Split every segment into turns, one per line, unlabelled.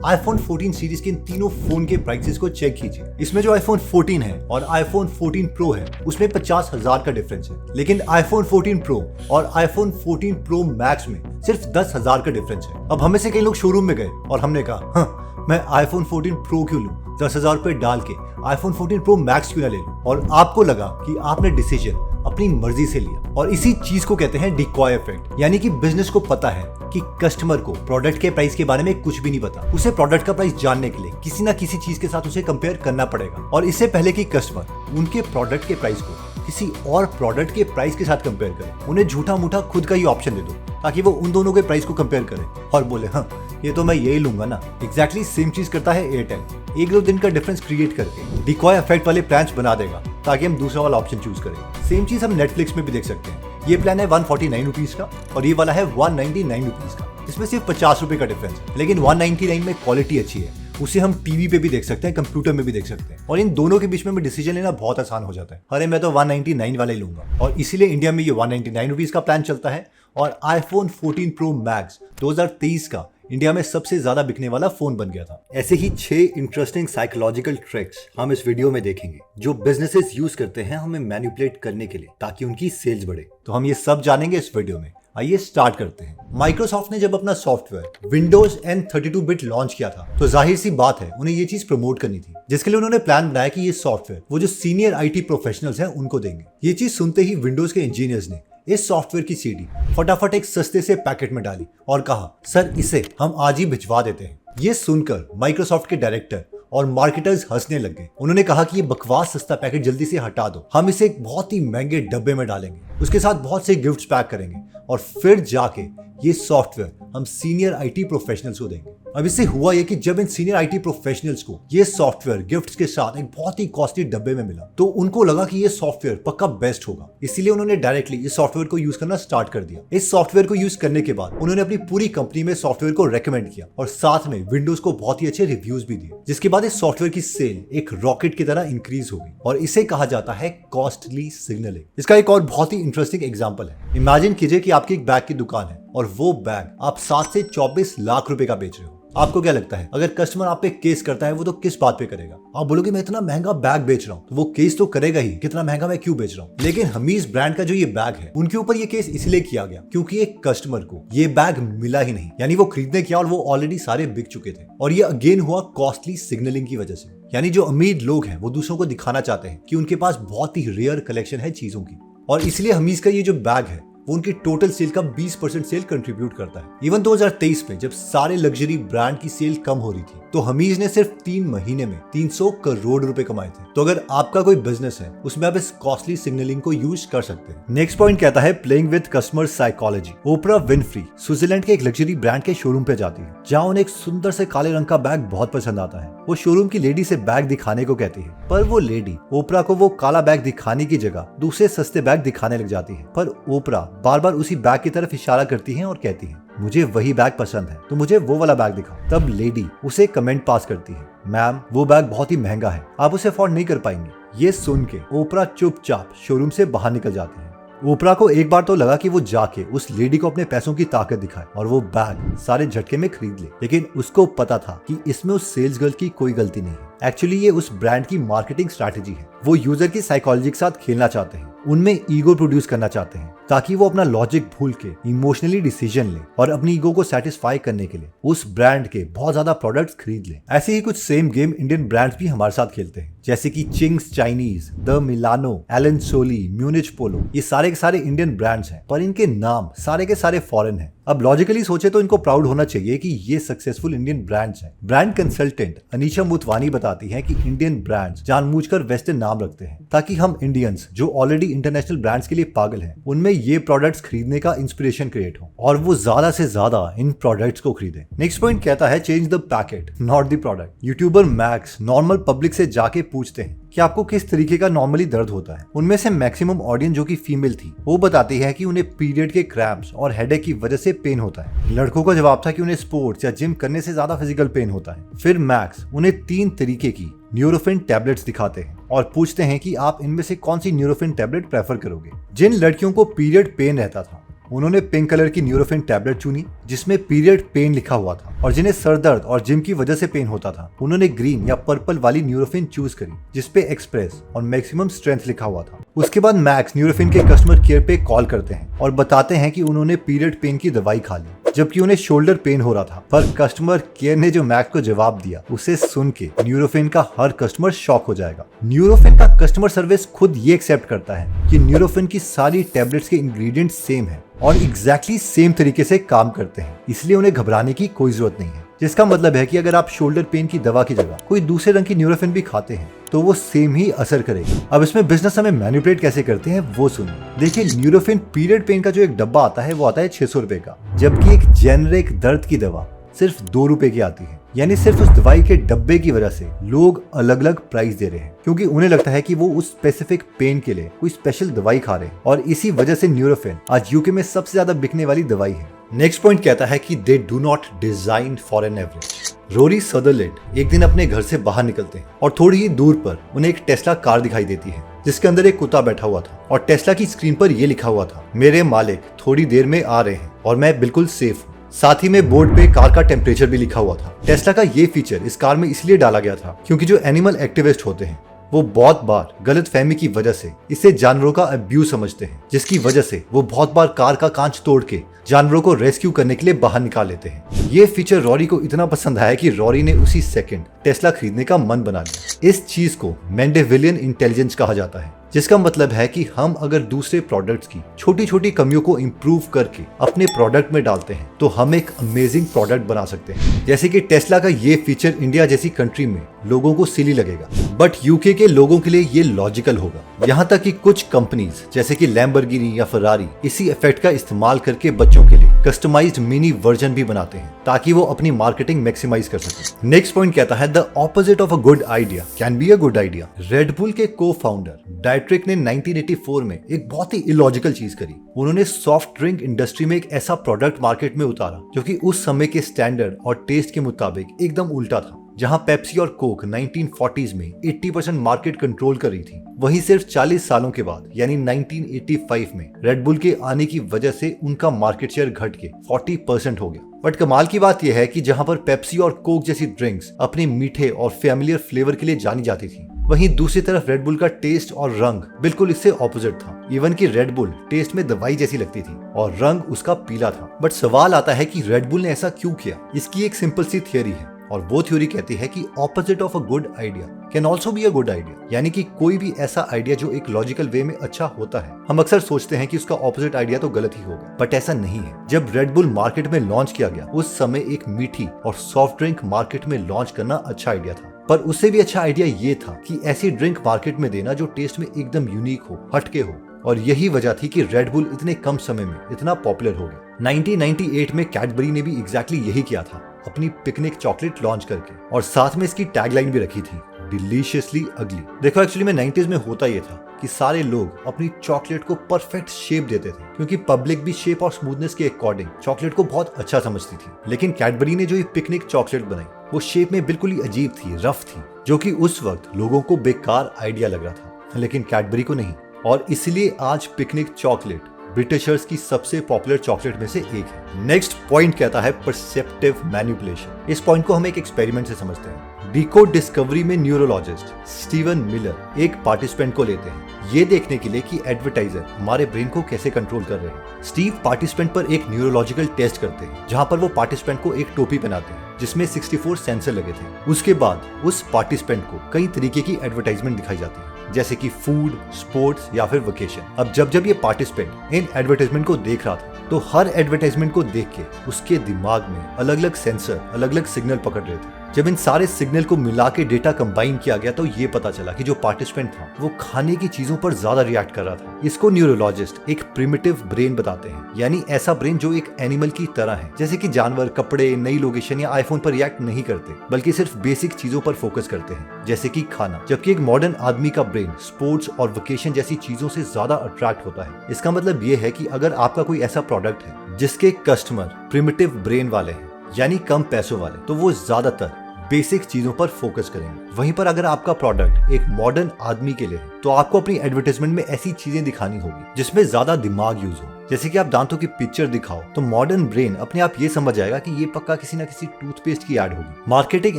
iPhone 14 series के इन तीनों phone के प्राइसेस को चेक कीजिए। इसमें जो iPhone 14 है और iPhone 14 Pro है उसमें 50,000 का डिफरेंस है, लेकिन iPhone 14 Pro और iPhone 14 Pro Max में सिर्फ 10,000 का डिफरेंस है। अब हमें से कई लोग शोरूम में गए और हमने कहा मैं iPhone 14 Pro क्यों लूं, 10,000 रुपए डाल के iPhone 14 Pro Max क्यों ना ले लूं, और आपको लगा कि आपने डिसीजन अपनी मर्जी से लिया। और इसी चीज को कहते हैं डिकॉय इफेक्ट, यानी कि बिजनेस को पता है कि कस्टमर को प्रोडक्ट के प्राइस के बारे में कुछ भी नहीं पता। उसे प्रोडक्ट का प्राइस जानने के लिए किसी ना किसी चीज के साथ उसे कंपेयर करना पड़ेगा, और इससे पहले कि कस्टमर उनके प्रोडक्ट के प्राइस को किसी और प्रोडक्ट के प्राइस के साथ कंपेयर करे, उन्हें झूठा मूठा खुद का ही ऑप्शन दे दो ताकि वो उन दोनों के प्राइस को कंपेयर करे और बोले हाँ ये तो मैं यही लूंगा ना। एग्जैक्टली सेम चीज करता है एयरटेल। एक दो दिन का डिफरेंस क्रिएट करके डिकॉय इफेक्ट वाले प्लान्स बना देगा ताकि हम दूसरा वाला ऑप्शन चूज करें। सेम चीज हम नेटफ्लिक्स में भी देख सकते हैं। ये प्लान है 149 रुपीज का और ये वाला है 199 रुपीज का। इसमें सिर्फ 50 रुपए का डिफरेंस है, लेकिन 199 में क्वालिटी अच्छी है। उसे हम टीवी पे भी देख सकते हैं, कंप्यूटर में भी देख सकते हैं, और इन दोनों के बीच में डिसीजन लेना बहुत आसान हो जाता है। अरे मैं तो 199 वाला ही लूंगा, और इसीलिए इंडिया में ये 199 रुपीज का प्लान चलता है। और iPhone 14 Pro Max 2023 का इंडिया में सबसे ज्यादा बिकने वाला फोन बन गया था। ऐसे ही 6 इंटरेस्टिंग साइकोलॉजिकल ट्रिक्स हम इस वीडियो में देखेंगे जो बिजनेसेस यूज करते हैं हमें मैनिपुलेट करने के लिए ताकि उनकी सेल्स बढ़े। तो हम ये सब जानेंगे इस वीडियो में। आइए स्टार्ट करते हैं। माइक्रोसॉफ्ट ने जब अपना software Windows and 32 bit launch किया था तो जाहिर सी बात है उन्हें ये चीज प्रमोट करनी थी, जिसके लिए उन्होंने प्लान बनाया कि ये सॉफ्टवेयर वो जो सीनियर IT प्रोफेशनल्स हैं उनको देंगे। ये चीज सुनते ही विंडोज के इंजीनियर्स ने इस सॉफ्टवेयर की सीडी फटाफट एक सस्ते से पैकेट में डाली और कहा सर इसे हम आज ही भिजवा देते हैं। ये सुनकर माइक्रोसॉफ्ट के डायरेक्टर और मार्केटर्स हंसने लग गए। उन्होंने कहा कि ये बकवास सस्ता पैकेट जल्दी से हटा दो, हम इसे एक बहुत ही महंगे डब्बे में डालेंगे, उसके साथ बहुत से गिफ्ट्स पैक करेंगे और फिर जाके ये सॉफ्टवेयर हम सीनियर IT प्रोफेशनल्स को देंगे। अब इससे हुआ ये कि जब इन सीनियर IT प्रोफेशनल्स को ये सॉफ्टवेयर गिफ्ट्स के साथ एक बहुत ही कॉस्टली डब्बे में मिला तो उनको लगा कि ये सॉफ्टवेयर पक्का बेस्ट होगा, इसीलिए उन्होंने डायरेक्टली इस सॉफ्टवेयर को यूज करना स्टार्ट कर दिया। इस सॉफ्टवेयर को यूज करने के बाद उन्होंने अपनी पूरी कंपनी में सॉफ्टवेयर को रेकमेंड किया और साथ में विंडोज को बहुत ही अच्छे रिव्यूज भी दिए, जिसके बाद इस सॉफ्टवेयर की सेल एक रॉकेट की तरह इंक्रीज हो गई और इसे कहा जाता है कॉस्टली सिग्नलिंग। इसका एक और बहुत ही इंटरेस्टिंग एग्जांपल है। इमेजिन कीजिए कि आपकी एक बैग की दुकान है और वो बैग आप 7 से 24 लाख रुपए का बेच रहे हो। आपको क्या लगता है अगर कस्टमर आप पे केस करता है वो तो किस बात पे करेगा? आप बोलोगे मैं इतना महंगा बैग बेच रहा हूँ, तो वो केस तो करेगा ही, कितना महंगा मैं क्यों बेच रहा हूँ। लेकिन हमीज ब्रांड का जो ये बैग है उनके ऊपर ये केस इसलिए किया गया क्योंकि एक कस्टमर को ये बैग मिला ही नहीं, यानी वो खरीदने किया और वो ऑलरेडी सारे बिक चुके थे। और ये अगेन हुआ कॉस्टली सिग्नलिंग की वजह से, यानी जो अमीर लोग हैं वो दूसरों को दिखाना चाहते हैं कि उनके पास बहुत ही रेयर कलेक्शन है चीजों की, और इसलिए हमीज का ये जो बैग है वो उनकी टोटल सेल का 20% सेल कंट्रीब्यूट करता है। इवन 2023 में जब सारे लग्जरी ब्रांड की सेल कम हो रही थी तो हमीज ने सिर्फ 3 महीने में 300 करोड़ रुपए कमाए थे। तो अगर आपका कोई बिजनेस है उसमें आप इस कॉस्टली सिग्नलिंग को यूज कर सकते हैं। नेक्स्ट पॉइंट कहता है playing with customer psychology. Opener Winfrey Switzerland के एक लग्जरी ब्रांड के शोरूम पे जाती है जहाँ उन्हें एक सुंदर से काले रंग का बैग बहुत पसंद आता है। वो शोरूम की लेडी से बैग दिखाने को कहती है, पर वो लेडी ओपरा को वो काला बैग दिखाने की जगह दूसरे सस्ते बैग दिखाने लग जाती है। पर ओपरा बार बार उसी बैग की तरफ इशारा करती है और कहती है मुझे वही बैग पसंद है तो मुझे वो वाला बैग दिखाओ। तब लेडी उसे कमेंट पास करती है, मैम वो बैग बहुत ही महंगा है, आप उसे अफोर्ड नहीं कर पाएंगे। ये सुन के ओपरा चुपचाप शोरूम से बाहर निकल जाती है। ओपरा को एक बार तो लगा कि वो जाके उस लेडी को अपने पैसों की ताकत दिखाए और वो बैग सारे झटके में खरीद ले, लेकिन उसको पता था कि इसमें उस सेल्स गर्ल की कोई गलती नहीं है। एक्चुअली ये उस ब्रांड की मार्केटिंग स्ट्रैटेजी है। वो यूजर की साइकोलॉजी के साथ खेलना चाहते हैं, उनमें ईगो प्रोड्यूस करना चाहते हैं ताकि वो अपना लॉजिक भूल के इमोशनली डिसीजन ले और अपनी ईगो को सेटिस्फाई करने के लिए उस ब्रांड के बहुत ज्यादा प्रोडक्ट्स खरीद ले। ऐसे ही कुछ सेम गेम इंडियन ब्रांड्स भी हमारे साथ खेलते हैं, जैसे कि Ching's Chinese, the Milano, Allen Solly, Munich Polo. ये सारे के सारे इंडियन ब्रांड्स हैं पर इनके नाम सारे के सारे फॉरेन हैं। अब लॉजिकली सोचे तो इनको प्राउड होना चाहिए कि ये सक्सेसफुल इंडियन ब्रांड्स हैं। ब्रांड कंसल्टेंट अनीशा मुथवानी बताती हैं कि इंडियन ब्रांड्स जानबूझकर वेस्टर्न नाम रखते हैं ताकि हम इंडियंस जो ऑलरेडी इंटरनेशनल ब्रांड्स के लिए पागल हैं उनमें ये प्रोडक्ट्स खरीदने का इंस्पिरेशन क्रिएट हो और वो ज्यादा से ज्यादा इन प्रोडक्ट्स को खरीदें। नेक्स्ट पॉइंट कहता है change the packet not the product. YouTuber max normal public से जाके पूछते हैं कि आपको किस तरीके का नॉर्मली दर्द होता है। उनमें से मैक्सिमम ऑडियंस जो कि फीमेल थी वो बताती है कि उन्हें पीरियड के क्रैम्प्स और हेडेक की वजह से पेन होता है। लड़कों का जवाब था कि उन्हें स्पोर्ट्स या जिम करने से ज्यादा फिजिकल पेन होता है। फिर मैक्स उन्हें 3 तरीके की न्यूरोफिन टैबलेट्स दिखाते हैं और पूछते हैं कि आप इनमें से कौन सी न्यूरोफिन टैबलेट प्रेफर करोगे। जिन लड़कियों को पीरियड पेन रहता था उन्होंने पिंक कलर की न्यूरोफिन टैबलेट चुनी जिसमें पीरियड पेन लिखा हुआ था, और जिन्हें सर दर्द और जिम की वजह से पेन होता था उन्होंने ग्रीन या पर्पल वाली न्यूरोफिन चूज करी जिसपे एक्सप्रेस और मैक्सिमम स्ट्रेंथ लिखा हुआ था। उसके बाद मैक्स न्यूरोफिन के कस्टमर केयर पे कॉल करते हैं और बताते हैं कि उन्होंने पीरियड पेन की दवाई खा ली जबकि उन्हें शोल्डर पेन हो रहा था। पर कस्टमर केयर ने जो मैक्स को जवाब दिया उसे सुन के न्यूरोफिन का हर कस्टमर शॉक हो जाएगा। न्यूरोफिन का कस्टमर सर्विस खुद ये एक्सेप्ट करता है कि न्यूरोफिन की सारी टैबलेट्स के इंग्रेडिएंट्स सेम है और एग्जैक्टली सेम तरीके से काम करते हैं, इसलिए उन्हें घबराने की कोई जरूरत नहीं है। जिसका मतलब है कि अगर आप शोल्डर पेन की दवा की जगह कोई दूसरे रंग की न्यूरोफिन भी खाते हैं तो वो सेम ही असर करेगी। अब इसमें बिजनेस हमें मैनिपुलेट कैसे करते हैं वो सुनिए। देखिए, न्यूरोफिन पीरियड पेन का जो एक डब्बा आता है वो आता है 600 रुपए का, जबकि एक जेनरिक दर्द की दवा सिर्फ 2 रुपए की आती है। यानी सिर्फ उस दवाई के डब्बे की वजह से लोग अलग अलग प्राइस दे रहे हैं क्योंकि उन्हें लगता है कि वो उस स्पेसिफिक पेन के लिए कोई स्पेशल दवाई खा रहे हैं, और इसी वजह से न्यूरोफिन आज यूके में सबसे ज्यादा बिकने वाली दवाई है। नेक्स्ट पॉइंट कहता है कि they do not design for an average. Rory Sutherland एक दिन अपने घर से बाहर निकलते हैं और थोड़ी ही दूर पर उन्हें एक टेस्ला कार दिखाई देती है जिसके अंदर एक कुत्ता बैठा हुआ था, और टेस्ला की स्क्रीन पर यह लिखा हुआ था, मेरे मालिक थोड़ी देर में आ रहे हैं और मैं बिल्कुल सेफ हूँ। साथ ही में बोर्ड पे कार का टेम्परेचर भी लिखा हुआ था। टेस्ला का ये फीचर इस कार में इसलिए डाला गया था क्योंकि जो एनिमल एक्टिविस्ट होते हैं वो बहुत बार गलत फहमी की वजह से इसे जानवरों का अब्यूज समझते हैं, जिसकी वजह से वो बहुत बार कार का कांच तोड़ के जानवरों को रेस्क्यू करने के लिए बाहर निकाल लेते हैं। ये फीचर रॉरी को इतना पसंद आया कि रॉरी ने उसी सेकंड टेस्ला खरीदने का मन बना लिया। इस चीज को मेंडेविलियन इंटेलिजेंस कहा जाता है, जिसका मतलब है कि हम अगर दूसरे प्रोडक्ट्स की छोटी छोटी कमियों को इम्प्रूव करके अपने प्रोडक्ट में डालते हैं तो हम एक अमेजिंग प्रोडक्ट बना सकते हैं। जैसे कि टेस्ला का ये फीचर इंडिया जैसी कंट्री में लोगों को सिली लगेगा, बट यूके के लोगों के लिए ये लॉजिकल होगा। यहाँ तक कि कुछ कंपनीज जैसे कि लैम्बोर्गिनी या फरारी इसी इफेक्ट का इस्तेमाल करके बच्चों के लिए कस्टमाइज्ड मिनी वर्जन भी बनाते हैं ताकि वो अपनी मार्केटिंग मैक्सिमाइज कर सकें। नेक्स्ट पॉइंट कहता है the opposite of a good idea can be a good idea. Red bull के को फाउंडर डाइट्रिक ने 1984 में एक बहुत ही इलॉजिकल चीज करी। उन्होंने सॉफ्ट ड्रिंक इंडस्ट्री में एक ऐसा प्रोडक्ट मार्केट में उतारा जो कि उस समय के स्टैंडर्ड और टेस्ट के मुताबिक एकदम उल्टा था। जहां पेप्सी और कोक 1940s में 80% मार्केट कंट्रोल कर रही थी, वहीं सिर्फ 40 सालों के बाद यानी 1985 में रेड बुल के आने की वजह से उनका मार्केट शेयर घट के 40% हो गया। बट कमाल की बात यह है कि जहां पर पेप्सी और कोक जैसी ड्रिंक्स अपने मीठे और फैमिलियर फ्लेवर के लिए जानी जाती थी, वहीं दूसरी तरफ रेड बुल का टेस्ट और रंग बिल्कुल इससे ऑपोजिट था। इवन कि रेड बुल टेस्ट में दवाई जैसी लगती थी और रंग उसका पीला था। बट सवाल आता है कि रेड बुल ने ऐसा क्यों किया। इसकी एक सिंपल सी थियोरी है और वो थ्योरी कहती है कि opposite of a good idea can also be a good idea. यानी कि कोई भी ऐसा आइडिया जो एक लॉजिकल वे में अच्छा होता है, हम अक्सर सोचते हैं कि उसका ऑपोजिट आइडिया तो गलत ही होगा, बट ऐसा नहीं है। जब रेड बुल मार्केट में लॉन्च किया गया उस समय एक मीठी और सॉफ्ट ड्रिंक मार्केट में लॉन्च करना अच्छा आइडिया था, पर उससे भी अच्छा आइडिया ये था कि ऐसी ड्रिंक मार्केट में देना जो टेस्ट में एकदम यूनिक हो, हटके हो। और यही वजह थी कि रेड बुल इतने कम समय में इतना पॉपुलर हो गया। 1998 में कैडबरी ने भी एग्जैक्टली यही किया था, अपनी पिकनिक चॉकलेट लॉन्च करके, और साथ में इसकी टैगलाइन भी रखी थी, डिलीशियसली अगली। देखो, एक्चुअली में 90s में होता ये था कि सारे लोग अपनी चॉकलेट को परफेक्ट शेप देते थे क्योंकि पब्लिक भी शेप और स्मूथनेस के अकॉर्डिंग चॉकलेट को बहुत अच्छा समझती थी। लेकिन कैडबरी ने जो ये पिकनिक चॉकलेट बनाई वो शेप में बिल्कुल ही अजीब थी, रफ थी, जो कि उस वक्त लोगों को बेकार आइडिया लग रहा था, लेकिन कैडबरी को नहीं। और इसलिए आज पिकनिक चॉकलेट ब्रिटिशर्स की सबसे पॉपुलर चॉकलेट में से एक है। नेक्स्ट पॉइंट कहता है परसेप्टिव मैनिपुलेशन। इस पॉइंट को हम एक एक्सपेरिमेंट से समझते हैं। डिकोड डिस्कवरी में न्यूरोलॉजिस्ट स्टीवन मिलर एक पार्टिसिपेंट को लेते हैं ये देखने के लिए कि एडवर्टाइजर हमारे ब्रेन को कैसे कंट्रोल कर रहे हैं। स्टीव पार्टिसिपेंट पर एक न्यूरोलॉजिकल टेस्ट करते हैं जहां पर वो पार्टिसिपेंट को एक टोपी पहनाते हैं जिसमें 64 सेंसर लगे थे। उसके बाद उस पार्टिसिपेंट को कई तरीके की एडवर्टाइजमेंट दिखाई जाती है, जैसे कि फूड, स्पोर्ट्स या फिर वेकेशन। अब जब ये पार्टिसिपेंट इन एडवर्टाइजमेंट को देख रहा था तो हर एडवर्टाइजमेंट को देख के उसके दिमाग में अलग अलग सेंसर अलग अलग सिग्नल पकड़ रहे थे। जब इन सारे सिग्नल को मिला के डेटा कंबाइन किया गया तो ये पता चला कि जो पार्टिसिपेंट था वो खाने की चीजों पर ज्यादा रिएक्ट कर रहा था। इसको न्यूरोलॉजिस्ट एक प्रिमिटिव ब्रेन बताते हैं, यानी ऐसा ब्रेन जो एक एनिमल की तरह है, जैसे कि जानवर कपड़े, नई लोकेशन या आईफोन पर रिएक्ट नहीं करते बल्कि सिर्फ बेसिक चीजों पर फोकस करते हैं, जैसे कि खाना। जबकि एक मॉडर्न आदमी का ब्रेन स्पोर्ट्स और वेकेशन जैसी चीजों से ज्यादा अट्रैक्ट होता है। इसका मतलब ये है कि अगर आपका कोई ऐसा प्रोडक्ट है जिसके कस्टमर प्रिमिटिव ब्रेन वाले हैं यानी कम पैसों वाले, तो वो ज्यादातर बेसिक चीजों पर फोकस करेंगे। वहीं पर अगर आपका प्रोडक्ट एक मॉडर्न आदमी के लिए है तो आपको अपनी एडवर्टाइजमेंट में ऐसी चीजें दिखानी होगी जिसमें ज्यादा दिमाग यूज हो। जैसे कि आप दांतों की पिक्चर दिखाओ तो मॉडर्न ब्रेन अपने आप ये समझ जाएगा कि ये पक्का किसी ना किसी टूथपेस्ट की एड होगी। मार्केटिंग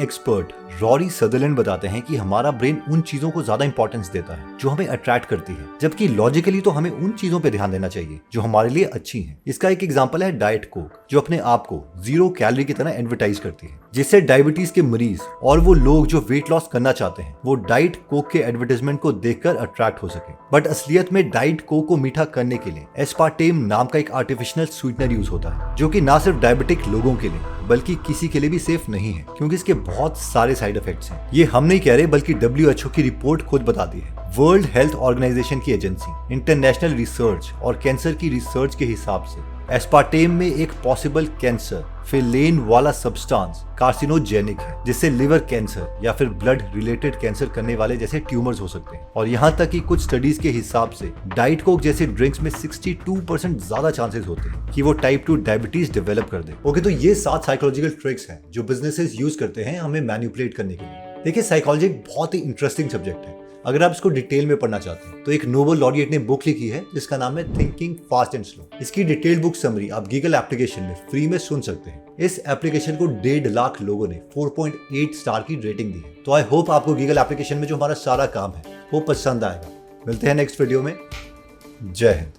एक्सपर्ट रॉरी सदरलैंड बताते हैं कि हमारा ब्रेन उन चीजों को ज्यादा इंपॉर्टेंस देता है जो हमें अट्रैक्ट करती है, जबकि लॉजिकली तो हमें उन चीजों पे ध्यान देना चाहिए जो हमारे लिए अच्छी हैं। इसका एक एग्जांपल है डाइट कोक, जो अपने आप को 0 कैलोरी की तरह एडवर्टाइज करती है, जिससे डायबिटीज के मरीज और वो लोग जो वेट लॉस करना चाहते हैं वो डाइट कोक के एडवर्टाइजमेंट को देखकर अट्रैक्ट हो सके। बट असलियत में डाइट कोक को मीठा करने के लिए एस्पार्टेम नाम का एक आर्टिफिशियल स्वीटनर यूज होता है, जो कि ना सिर्फ डायबिटिक लोगों के लिए बल्कि किसी के लिए भी सेफ नहीं है, क्योंकि इसके बहुत सारे साइड इफेक्ट्स हैं। ये हम नहीं कह रहे बल्कि WHO की रिपोर्ट खुद बताती है। वर्ल्ड हेल्थ ऑर्गेनाइजेशन की एजेंसी, इंटरनेशनल रिसर्च और कैंसर की रिसर्च के हिसाब से एस्पार्टेम में एक पॉसिबल कैंसर फिलेन वाला सब्सटेंस कार्सिनोजेनिक है, जिससे लिवर कैंसर या फिर ब्लड रिलेटेड कैंसर करने वाले जैसे ट्यूमर्स हो सकते हैं। और यहाँ तक कि कुछ स्टडीज के हिसाब से डाइट कोक जैसे ड्रिंक्स में 62% ज्यादा चांसेस होते हैं कि वो टाइप 2 डायबिटीज डेवलप कर दे। ओके, तो ये 7 साइकोलॉजिकल ट्रिक्स हैं जो बिजनेसेस यूज करते हैं हमें मैनिपुलेट करने के लिए। देखिए, साइकोलॉजी एक बहुत ही इंटरेस्टिंग सब्जेक्ट है। अगर आप इसको डिटेल में पढ़ना चाहते हैं तो एक नोबेल लॉरिएट ने बुक लिखी है जिसका नाम है थिंकिंग फास्ट एंड स्लो। इसकी डिटेल्ड बुक समरी आप गूगल एप्लीकेशन में फ्री में सुन सकते हैं। इस एप्लीकेशन को 1.5 लाख लोगों ने 4.8 स्टार की रेटिंग दी है। तो आई होप आपको गूगल एप्लीकेशन में जो हमारा सारा काम है वो पसंद आएगा। मिलते हैं नेक्स्ट वीडियो में। जय हिंद।